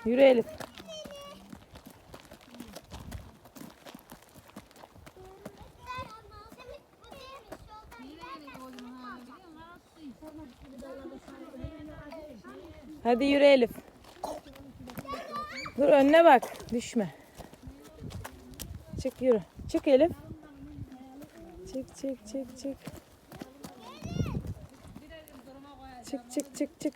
Yürü Elif. Hadi yürü Elif. Dur önüne bak. Düşme. Çık yürü. Çık Elif. Çık çık çık çık. Çık çık çık çık.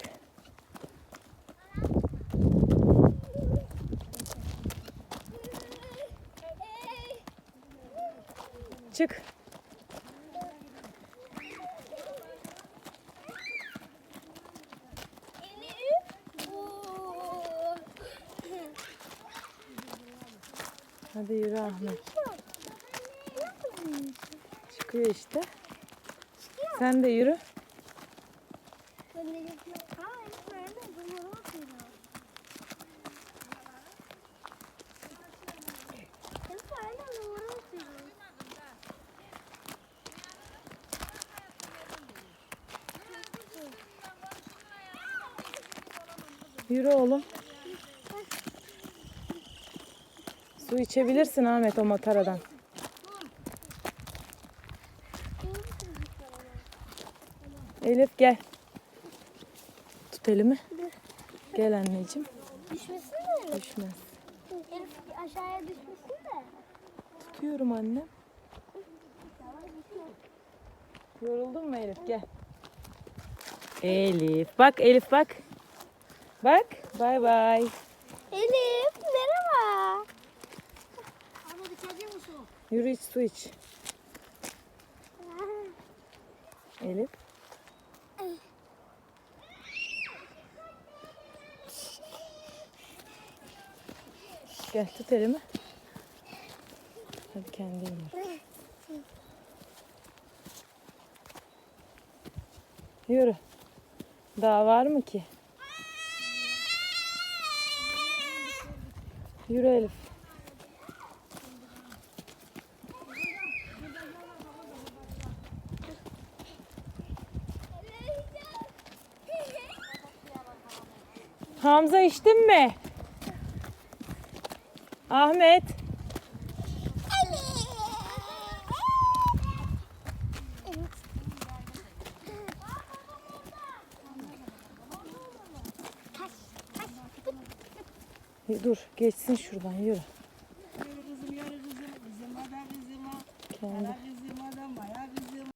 Çık. Hadi yürü Ahmet. Çıkıyor işte. Sen de yürü. Yürü oğlum. Su içebilirsin Ahmet o mataradan. Elif gel. Tut elimi. Gel anneciğim. Düşmesin mi? Düşmez. Elif aşağıya düşmesin de. Tutuyorum anne. Yoruldun mu Elif? Gel. Elif. Bak Elif bak. Bak. Bay bay. Elif merhaba. Ama içecek misin? Yürü iç su iç. Elif. Gel tut elimi. Hadi kendin yürü. Yürü. Daha var mı ki? Yürü Elif. Hamza içtin mi? Ahmet. Dur geçsin şuradan yürü. Yürü kızım, yürü kızım. Kızıma da kızıma. Kendi.